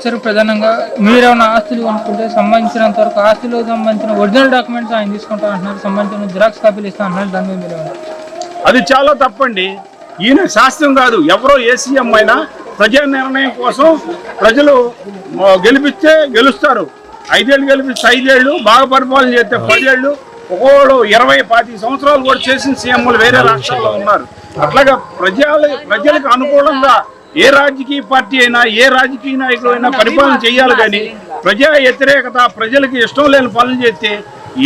Sir ప్రధానంగా మీరేమైనా ఆస్తులు కొనుక్కుంటే సంబంధించినంత వరకు ఆస్తులకు సంబంధించిన ఒరిజినల్ డాక్యుమెంట్స్ ఆయన తీసుకుంటా అంటున్నారు, సంబంధించిన జిరాక్స్ కాపీలు ఇస్తా అంటున్నారు. దాని మీద మీరు అది చాలా తప్పండి. ఈయన శాస్త్రం కాదు. ఎవరో ఏసీఎం అయినా ప్రజా నిర్ణయం కోసం ప్రజలు గెలిపిస్తే గెలుస్తారు. 5 ఏళ్ళు గెలిపిస్తే 5 ఏళ్ళు, బాగా పరిపాలన చేస్తే 10 ఏళ్ళు, ఒక్కోళ్ళు 20-25 సంవత్సరాలు కూడా చేసిన సీఎంలు వేరే రాష్ట్రాల్లో ఉన్నారు. అట్లాగా ప్రజలకు అనుకూలంగా ఏ రాజకీయ పార్టీ అయినా ఏ రాజకీయ నాయకులు అయినా పరిపాలన చేయాలి. కానీ ప్రజా వ్యతిరేకత, ప్రజలకు ఇష్టం లేని పనులు చేస్తే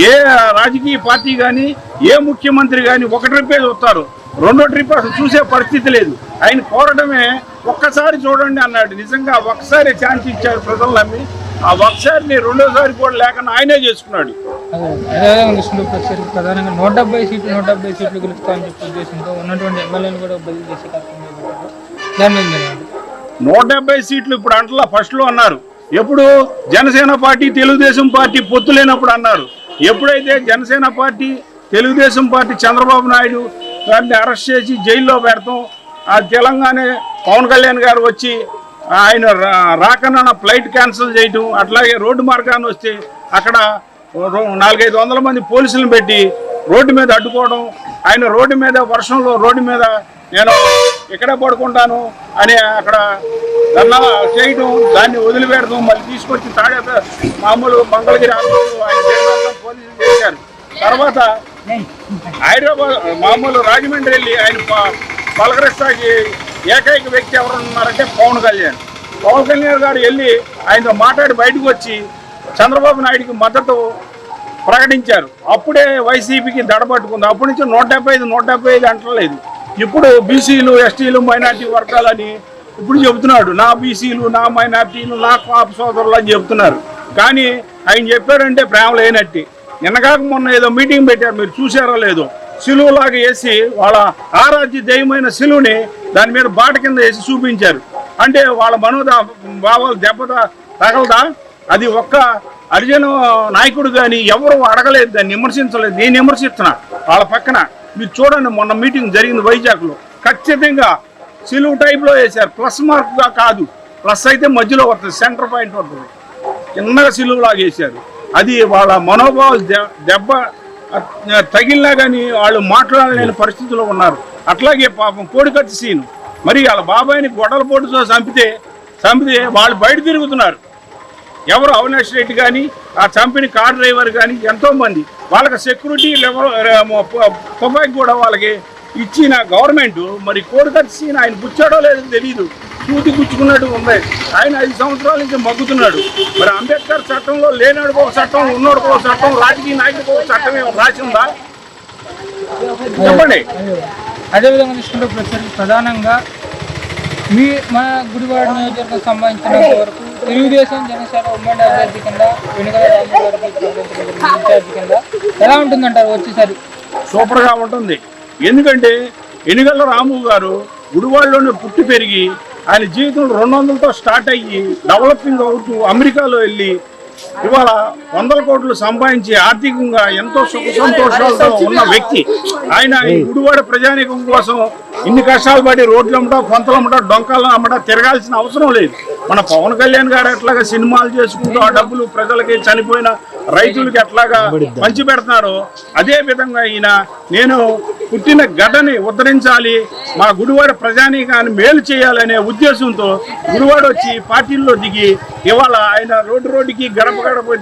ఏ రాజకీయ పార్టీ కానీ ఏ ముఖ్యమంత్రి కానీ ఒక ట్రిప్పే చూస్తారు, రెండో ట్రిప్ అసలు చూసే పరిస్థితి లేదు. ఆయన కోరడమే ఒక్కసారి చూడండి అన్నాడు. నిజంగా ఒక్కసారి ఛాన్స్ ఇచ్చారు ప్రజలు నమ్మి. ఆ ఒక్కసారిని రెండోసారి కూడా లేకుండా ఆయనే చేసుకున్నాడు. ప్రధానంగా 170 సీట్లు గెలుస్తామని చెప్పి ఉద్దేశంతో ఉన్నటువంటి ఎమ్మెల్యేలు కూడా బదిలీ చేసే కార్యక్రమం 170 సీట్లు ఇప్పుడు అంటలా. ఫస్ట్లో అన్నారు. ఎప్పుడు జనసేన పార్టీ తెలుగుదేశం పార్టీ పొత్తు లేనప్పుడు అన్నారు. ఎప్పుడైతే జనసేన పార్టీ తెలుగుదేశం పార్టీ చంద్రబాబు నాయుడు గారిని అరెస్ట్ చేసి జైల్లో పెడతాం, ఆ తెలంగాణ పవన్ కళ్యాణ్ గారు వచ్చి ఆయన రాకన్నా ఫ్లైట్ క్యాన్సిల్ చేయటం, అట్లాగే రోడ్డు మార్గాన్ని వస్తే అక్కడ 400-500 మంది పోలీసులను పెట్టి రోడ్డు మీద అడ్డుకోవడం, ఆయన రోడ్డు మీద వర్షంలో రోడ్డు మీద నేను ఇక్కడే పడుకుంటాను అని అక్కడ ధర్నా చేయడం, దాన్ని వదిలిపెడతాం, మళ్ళీ తీసుకొచ్చి మామూలు మంగళగిరి ఆయన పోలీసులు చేశారు. తర్వాత హైదరాబాద్ మామూలు రాజమండ్రి వెళ్ళి ఆయన పలకరిస్తాకి ఏకైక వ్యక్తి ఎవరు ఉన్నారంటే పవన్ కళ్యాణ్ గారు వెళ్ళి ఆయనతో మాట్లాడి బయటకు వచ్చి చంద్రబాబు నాయుడికి మద్దతు ప్రకటించారు. అప్పుడే వైసీపీకి దడబట్టుకుంది. అప్పటి నుంచి 175 అంటలేదు. ఇప్పుడు బీసీలు, ఎస్టీలు, మైనార్టీ వర్గాలని ఇప్పుడు చెబుతున్నాడు. నా బీసీలు, నా మైనార్టీలు, నా కాపు సోదరులు అని చెబుతున్నారు. కానీ ఆయన చెప్పారంటే ప్రేమ లేనట్టి. నిన్నగాక మొన్న ఏదో మీటింగ్ పెట్టారు, మీరు చూసారో లేదో. సిలువులాగా వేసి వాళ్ళ ఆరాధ్య దైవమైన సిలువుని దాని మీద బాట కింద వేసి చూపించారు. అంటే వాళ్ళ భావాలు దెబ్బ తగలదా? అది ఒక్క హరిజన నాయకుడు కానీ ఎవరు అడగలేదు, దాన్ని విమర్శించలేదు. నేను విమర్శిస్తున్నా వాళ్ళ పక్కన. మీరు చూడండి, మొన్న మీటింగ్ జరిగింది వైజాగ్లో. ఖచ్చితంగా సిలువు టైప్లో వేశారు. ప్లస్ మార్క్గా కాదు, ప్లస్ అయితే మధ్యలో వస్తుంది, సెంటర్ పాయింట్ వస్తుంది. చిన్నగా సిలువులాగా వేశారు. అది వాళ్ళ మనోభావాలు దెబ్బ తగిలినా కానీ వాళ్ళు మాట్లాడలేని పరిస్థితిలో ఉన్నారు. అట్లాగే పాపం కోడికత్తి సీను మరి వాళ్ళ బాబాయిని గొడవల పోటుతో చంపితే వాళ్ళు బయట తిరుగుతున్నారు. ఎవరు అవినాష్ రెడ్డి కానీ ఆ చంపిన కార్ డ్రైవర్ కానీ ఎంతోమంది వాళ్ళకి సెక్యూరిటీ లెవెల్ తుపాకి కూడా వాళ్ళకి ఇచ్చిన గవర్నమెంట్ మరి కోడికత్తి సీన్ ఆయన పుచ్చాడో లేదో తెలియదు, చూతి పుచ్చుకున్నట్టు ఉంది. ఆయన 5 సంవత్సరాల నుంచి మగ్గుతున్నాడు. మరి అంబేద్కర్ చట్టంలో లేనాడుకో ఒక చట్టం, ఉన్నోడుకో ఒక చట్టం, రాజకీయ నాయకుడికో ఒక చట్టం ఏమో రాసి ఉందా చెప్పండి. అదేవిధంగా తీసుకుంటే ప్రధానంగా మన గుడివాడ నియోజకవర్గం సంబంధించినంత వరకు తెలుగుదేశం జనసేన ఉమ్మడి అభ్యర్థి కింద వెనుకల ఇన్ఛార్జి కింద ఎలా ఉంటుందంటారు వచ్చేసరి? సూపర్గా ఉంటుంది. ఎందుకంటే ఎన్నికల రాము గారు గుడివాడలోనే పుట్టి పెరిగి ఆయన జీవితం 200తో స్టార్ట్ అయ్యి డెవలపింగ్ అవుతూ అమెరికాలో వెళ్ళి ఇవాళ 100 కోట్లు సంపాదించి ఆర్థికంగా ఎంతో సుఖ సంతోషాలతో ఉన్న వ్యక్తి. ఆయన ఈ గుడివాడ ప్రజానీకం కోసం ఇన్ని కష్టాలు పడి రోడ్లు అమ్మటా, కొంతలు అమ్మటా, డొంకాలను అమ్మటా తిరగాల్సిన అవసరం లేదు. మన పవన్ కళ్యాణ్ గారు ఎట్లాగా సినిమాలు చేసుకుంటూ ఆ డబ్బులు ప్రజలకి, చనిపోయిన రైతులకి ఎట్లాగా పంచి పెడుతున్నారో అదే విధంగా ఈయన నేను పుట్టిన గడ్డని ఉద్ధరించాలి, మా గుడివాడ ప్రజానీకాన్ని మేలు చేయాలనే ఉద్దేశంతో గుడివాడ వచ్చి పార్టీల్లో దిగి ఇవాళ ఆయన రోడ్డుకి గడప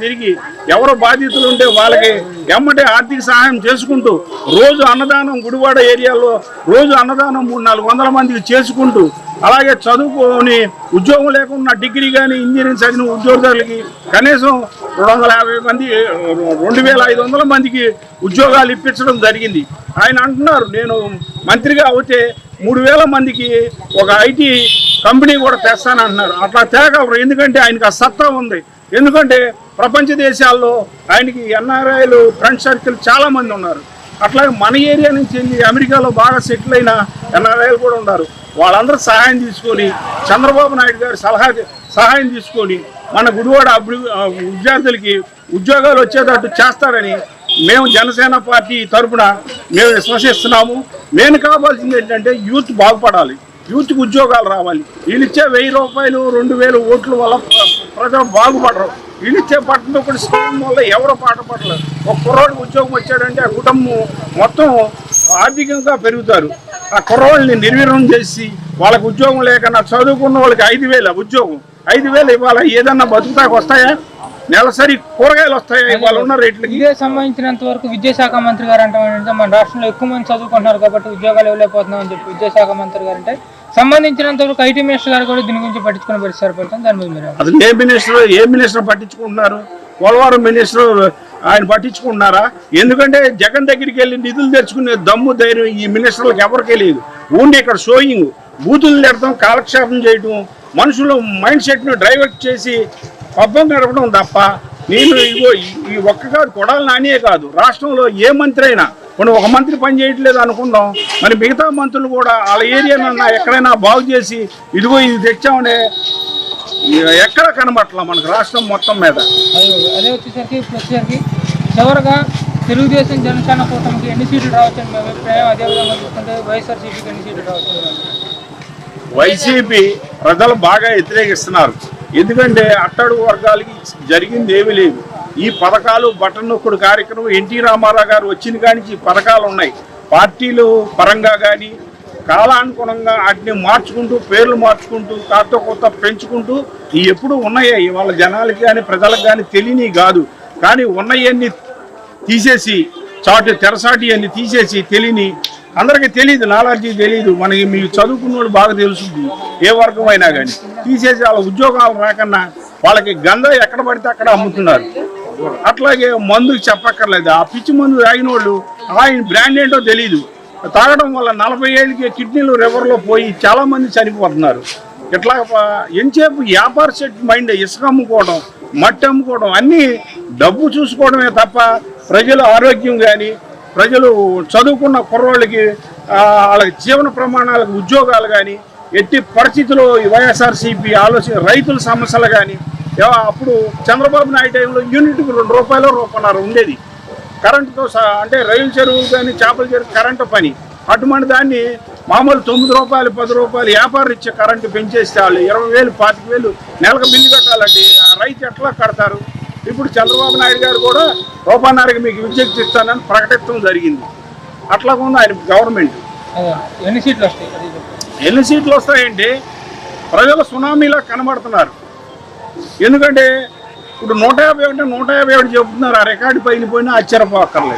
తిరిగి ఎవరో బాధితులు ఉంటే వాళ్ళకి ఎమ్మటే ఆర్థిక సహాయం చేసుకుంటూ రోజు అన్నదానం గుడివాడ ఏరియాలో రోజు అన్నదానం 300-400 మందికి చేసుకుంటూ, అలాగే చదువుకొని ఉద్యోగం లేకుండా డిగ్రీ కానీ ఇంజనీరింగ్ చదివిన ఉద్యోగులకి కనీసం 250 మంది 2500 మందికి ఉద్యోగాలు ఇప్పించడం జరిగింది. ఆయన అంటున్నారు నేను మంత్రిగా అవుతే 3000 మందికి ఒక ఐటీ కంపెనీ కూడా తెస్తానంటున్నారు. అట్లా తేగలరు, ఎందుకంటే ఆయనకు ఆ సత్తా ఉంది. ఎందుకంటే ప్రపంచ దేశాల్లో ఆయనకి ఎన్ఆర్ఐలు ఫ్రెండ్ సర్కిల్ చాలామంది ఉన్నారు. అట్లాగే మన ఏరియా నుంచి వెళ్ళి అమెరికాలో బాగా సెటిల్ అయిన ఎన్ఆర్ఐలు కూడా ఉన్నారు. వాళ్ళందరూ సహాయం తీసుకొని చంద్రబాబు నాయుడు గారి సహాయం తీసుకొని మన గుడివాడ విద్యార్థులకి ఉద్యోగాలు వచ్చేటట్టు చేస్తారని మేము జనసేన పార్టీ తరఫున మేము విశ్వసిస్తున్నాము. నేను కావాల్సింది ఏంటంటే యూత్ బాగుపడాలి. యూత్కి ఉద్యోగాలు రావాలి. వీళ్ళు ఇచ్చే 1000 రూపాయలు 2000 ఓట్ల వల్ల ప్రజలు బాగుపడరు. వీళ్ళు ఇచ్చే పట్టణం ఒకటి స్కీమ్ వల్ల ఎవరో పాట పడలేదు. ఒక కుర్రోడికి ఉద్యోగం వచ్చాడంటే ఆ కుటుంబం మొత్తం ఆర్థికంగా పెరుగుతారు. ఆ కుర్రోళ్ళని నిర్వీర్యం చేసి వాళ్ళకి ఉద్యోగం లేకన్నా చదువుకున్న వాళ్ళకి 5000 ఉద్యోగం 5000 ఇవాళ ఏదన్నా బతుకుతాకు వస్తాయా? నెలసరి కూరగాయలు వస్తాయా ఇవాళ ఉన్న రేట్లకి? ఇదే సంబంధించినంత వరకు విద్యాశాఖ మంత్రి గారు అంటే మన రాష్ట్రంలో ఎక్కువ మంది చదువుకుంటున్నారు కాబట్టి ఉద్యోగాలు ఇవ్వలేకపోతున్నాం అని చెప్పి విద్యాశాఖ మంత్రి గారు అంటే సంబంధించినంత వరకు ఐటీ మినిస్టర్ గారు కూడా దీని గురించి పట్టించుకునే పరిస్థితి పడుతుంది. దాని మీద మీరు అసలు ఏ మినిస్టర్ పట్టించుకుంటున్నారు? పోలవరం మినిస్టర్ ఆయన పట్టించుకుంటున్నారా? ఎందుకంటే జగన్ దగ్గరికి వెళ్ళి నిధులు తెచ్చుకునే దమ్ము ధైర్యం ఈ మినిస్టర్లకు ఎవరికే లేదు. ఓన్లీ ఇక్కడ షోయింగ్, బూతులు తిడతాం, కాలక్షేపం చేయటం, మనుషులు మైండ్ సెట్ను డైవర్ట్ చేసి పబ్బం గడపడం తప్ప నేను ఇగో ఈ ఒక్క కాదు, కొడాలి నానియే కాదు, రాష్ట్రంలో ఏ మంత్రి అయినా మనం ఒక మంత్రి పని చేయట్లేదు అనుకుందాం, మరి మిగతా మంత్రులు కూడా వాళ్ళ ఏరియానన్నా ఎక్కడైనా బాగు చేసి ఇదిగో ఇది తెచ్చామనే ఎక్కడ కనబట్ల మనకు రాష్ట్రం మొత్తం మీద. అదే వచ్చేసరికి చివరిగా తెలుగుదేశం జనసేన కూటమికి ఎన్ని సీట్లు రావచ్చని మేము అభిప్రాయం. అదేవిధంగా చూసుకుంటే వైఎస్ఆర్సీపీకి ఎన్ని సీట్లు రావచ్చు? వైసీపీ ప్రజలు బాగా వ్యతిరేకిస్తున్నారు. ఎందుకంటే అట్టడుగు వర్గాలకి జరిగింది ఏమీ లేదు. ఈ పథకాలు బటన్ నొక్కుడు కార్యక్రమం ఎన్టీ రామారావు గారు వచ్చిన కానించి ఈ పథకాలు ఉన్నాయి. పార్టీలు పరంగా కానీ కాలానుగుణంగా వాటిని మార్చుకుంటూ పేర్లు మార్చుకుంటూ కొత్త పెంచుకుంటూ ఈ ఎప్పుడు ఉన్నాయే వాళ్ళ జనాలకి కానీ ప్రజలకు కానీ తెలియని కాదు. కానీ ఉన్నాయన్నీ తీసేసి తెరసాటి అన్ని తీసేసి తెలియని అందరికీ తెలియదు, నాలెడ్జీ తెలియదు. మనకి మీకు చదువుకున్నోడు బాగా తెలుస్తుంది ఏ వర్గం అయినా కానీ తీసేసి వాళ్ళ ఉద్యోగాలు రాకన్నా వాళ్ళకి గంధ ఎక్కడ పడితే అక్కడ అమ్ముతున్నారు. అట్లాగే మందుకి చెప్పక్కర్లేదు. ఆ పిచ్చి మందు తాగిన వాళ్ళు ఆయన బ్రాండ్ ఏంటో తెలియదు. తాగడం వల్ల 40 ఏళ్ళకి కిడ్నీలు రివర్లో పోయి చాలామంది చనిపోతున్నారు. ఇట్లా ఎంతసేపు వ్యాపార సెట్ మైండ్, ఇసుక అమ్ముకోవడం, మట్టి అమ్ముకోవడం, అన్నీ డబ్బు చూసుకోవడమే తప్ప ప్రజల ఆరోగ్యం కానీ ప్రజలు చదువుకున్న కుర్రోళ్ళకి వాళ్ళకి జీవన ప్రమాణాలకు ఉద్యోగాలు కానీ ఎట్టి పరిస్థితుల్లో వైఎస్ఆర్సీపీ ఆలోచన రైతుల సమస్యలు కానీ అప్పుడు చంద్రబాబు నాయుడు టైంలో యూనిట్కి ₹2 ఉండేది కరెంటుతో అంటే రైలు చెరువులు కానీ చేపల చెరువు కరెంటు పని. అటువంటి దాన్ని మామూలు ₹9 ₹10 వ్యాపారం ఇచ్చే కరెంటు పెంచేస్తే వాళ్ళు 20,000 25,000 నెలకు బిల్లు కట్టాలండి. ఆ రైతు ఎట్లా కడతారు? ఇప్పుడు చంద్రబాబు నాయుడు గారు కూడా ₹1.5కి మీకు విద్యుత్ ఇస్తానని ప్రకటించడం జరిగింది. అట్లా ఉంది ఆయన గవర్నమెంట్. ఎన్ని సీట్లు వస్తాయంటే ప్రజలు సునామీలా కనబడుతున్నారు. ఎందుకంటే ఇప్పుడు 151 చెబుతున్నారు. ఆ రికార్డు పైన పోయినా ఆశ్చర్యపోక్కర్లేదు.